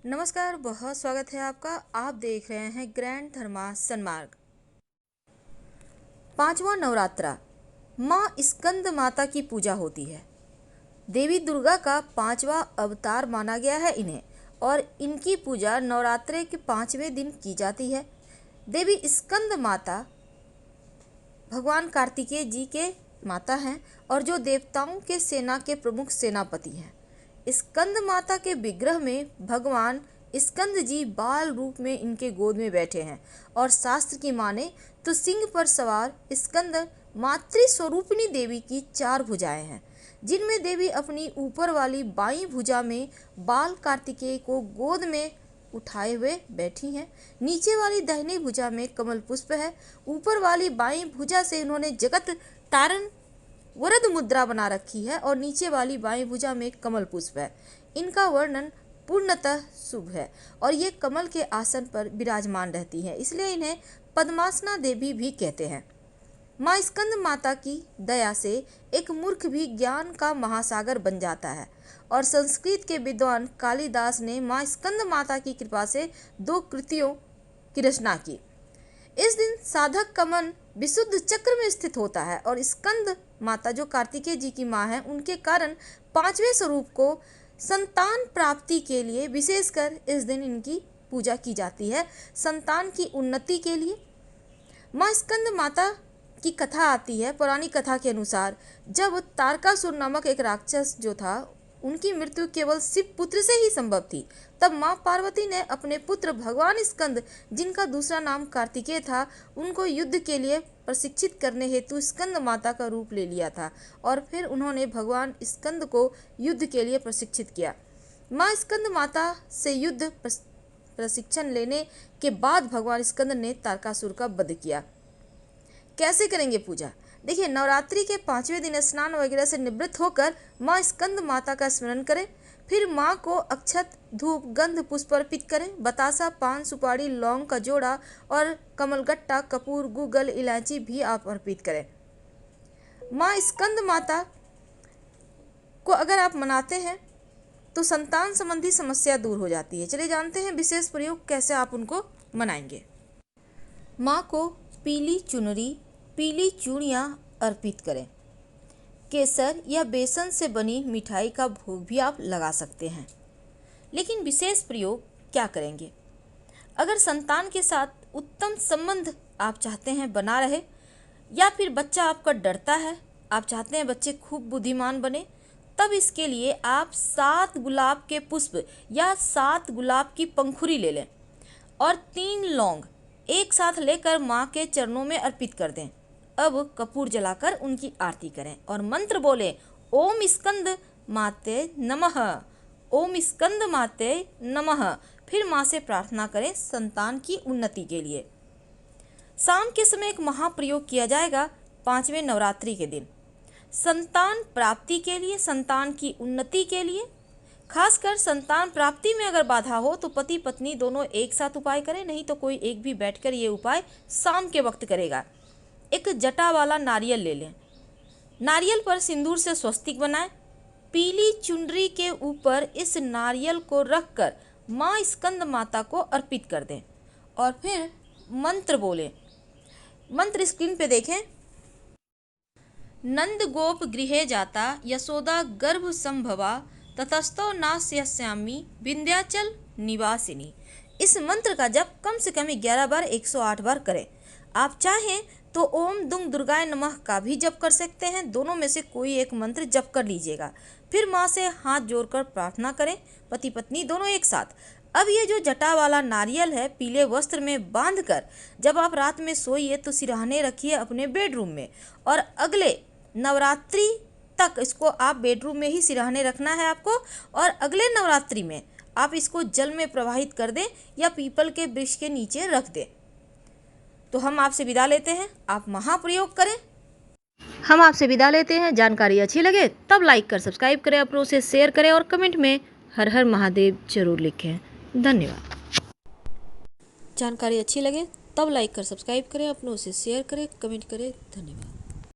नमस्कार, बहुत स्वागत है आपका। आप देख रहे हैं ग्रैंड धर्मा सन्मार्ग। पांचवा नवरात्रा माँ स्कंद माता की पूजा होती है। देवी दुर्गा का पांचवा अवतार माना गया है इन्हें, और इनकी पूजा नवरात्रे के 5वें दिन की जाती है। देवी स्कंद माता भगवान कार्तिकेय जी के माता हैं और जो देवताओं के सेना के प्रमुख सेनापति हैं। स्कंद माता के विग्रह में भगवान स्कंद जी बाल रूप में इनके गोद में बैठे हैं, और शास्त्र की माने तो सिंह पर सवार स्कंद मातृ स्वरूपिणी देवी की 4 भुजाएं हैं, जिनमें देवी अपनी ऊपर वाली बाईं भुजा में बाल कार्तिकेय को गोद में उठाए हुए बैठी हैं। नीचे वाली दाहिनी भुजा में कमल पुष्प है। ऊपर वाली बाईं भुजा से इन्होंने जगत तारण वरद मुद्रा बना रखी है, और नीचे वाली बाईं भुजा में कमल पुष्प है। इनका वर्णन पूर्णतः शुभ है, और ये कमल के आसन पर विराजमान रहती है, इसलिए इन्हें पद्मासना देवी भी कहते हैं। माँ स्कंद माता की दया से एक मूर्ख भी ज्ञान का महासागर बन जाता है, और संस्कृत के विद्वान कालिदास ने माँ स्कंद माता की कृपा से 2 कृतियों की रचना की। इस दिन साधक का मन विशुद्ध चक्र में स्थित होता है, और स्कंद माता जो कार्तिकेय जी की माँ है, उनके कारण 5वें स्वरूप को संतान प्राप्ति के लिए विशेषकर इस दिन इनकी पूजा की जाती है, संतान की उन्नति के लिए। माँ स्कंद माता की कथा आती है। पौराणिक कथा के अनुसार जब तारकासुर नामक एक राक्षस जो था, उनकी मृत्यु केवल शिव पुत्र से ही संभव थी, तब माँ पार्वती ने अपने पुत्र भगवान स्कंद, जिनका दूसरा नाम कार्तिकेय था, उनको युद्ध के लिए प्रशिक्षित करने हेतु स्कंद माता का रूप ले लिया था, और फिर उन्होंने भगवान स्कंद को युद्ध के लिए प्रशिक्षित किया। माँ स्कंद माता से युद्ध प्रशिक्षण लेने के बाद भगवान स्कंद ने तारकासुर का वध किया। कैसे करेंगे पूजा? देखिए, नवरात्रि के 5वें दिन स्नान वगैरह से निवृत्त होकर माँ स्कंद माता का स्मरण करें। फिर माँ को अक्षत, धूप, गंध, पुष्प अर्पित करें। बतासा, पान, सुपारी, लौंग का जोड़ा और कमलगट्टा, कपूर, गूगल, इलायची भी आप अर्पित करें। माँ स्कंद माता को अगर आप मनाते हैं तो संतान संबंधी समस्या दूर हो जाती है। चलिए जानते हैं विशेष प्रयोग कैसे आप उनको मनाएंगे। माँ को पीली चुनरी, पीली चूड़ियाँ अर्पित करें। केसर या बेसन से बनी मिठाई का भोग भी आप लगा सकते हैं। लेकिन विशेष प्रयोग क्या करेंगे? अगर संतान के साथ उत्तम संबंध आप चाहते हैं बना रहे, या फिर बच्चा आपका डरता है, आप चाहते हैं बच्चे खूब बुद्धिमान बने, तब इसके लिए आप 7 गुलाब के पुष्प या 7 गुलाब की पंखुड़ी ले लें, और 3 लौंग एक साथ लेकर माँ के चरणों में अर्पित कर दें। अब कपूर जलाकर उनकी आरती करें और मंत्र बोलें, ओम स्कंद माते नमः, ओम स्कंद माते नमः। फिर माँ से प्रार्थना करें संतान की उन्नति के लिए। शाम के समय एक महाप्रयोग किया जाएगा 5वें नवरात्रि के दिन, संतान प्राप्ति के लिए, संतान की उन्नति के लिए। खासकर संतान प्राप्ति में अगर बाधा हो तो पति पत्नी दोनों एक साथ उपाय करें, नहीं तो कोई एक भी बैठकर ये उपाय शाम के वक्त करेगा। एक जटा वाला नारियल ले लें, नारियल पर सिंदूर से स्वस्तिक बनाएं, पीली चुनरी के ऊपर इस नारियल को रखकर माँ स्कंद माता को अर्पित कर दें, और फिर मंत्र बोलें। मंत्र स्क्रीन पे देखें। नंद गोप गृहे जाता, यशोदा गर्भ संभवा, ततस्तो नास्यामि विंध्याचल निवासिनी। इस मंत्र का जप कम से कम 11 बार 108 बार करें। आप चाहें तो ओम दुंग दुर्गाय नमः का भी जप कर सकते हैं। दोनों में से कोई एक मंत्र जप कर लीजिएगा। फिर माँ से हाथ जोड़कर प्रार्थना करें, पति पत्नी दोनों एक साथ। अब ये जो जटा वाला नारियल है, पीले वस्त्र में बांधकर जब आप रात में सोइए तो सिरहाने रखिए अपने बेडरूम में, और अगले नवरात्रि तक इसको आप बेडरूम में ही सिरहाने रखना है आपको। और अगले नवरात्रि में आप इसको जल में प्रवाहित कर दें या पीपल के वृक्ष के नीचे रख दें। तो हम आपसे विदा लेते हैं, आप महाप्रयोग करें। हम आपसे विदा लेते हैं। जानकारी अच्छी लगे तब लाइक कर सब्सक्राइब करें, अपनों से शेयर करें, और कमेंट में हर हर महादेव जरूर लिखें। धन्यवाद। जानकारी अच्छी लगे तब लाइक कर सब्सक्राइब करें, अपनों से शेयर करें, कमेंट करें। धन्यवाद।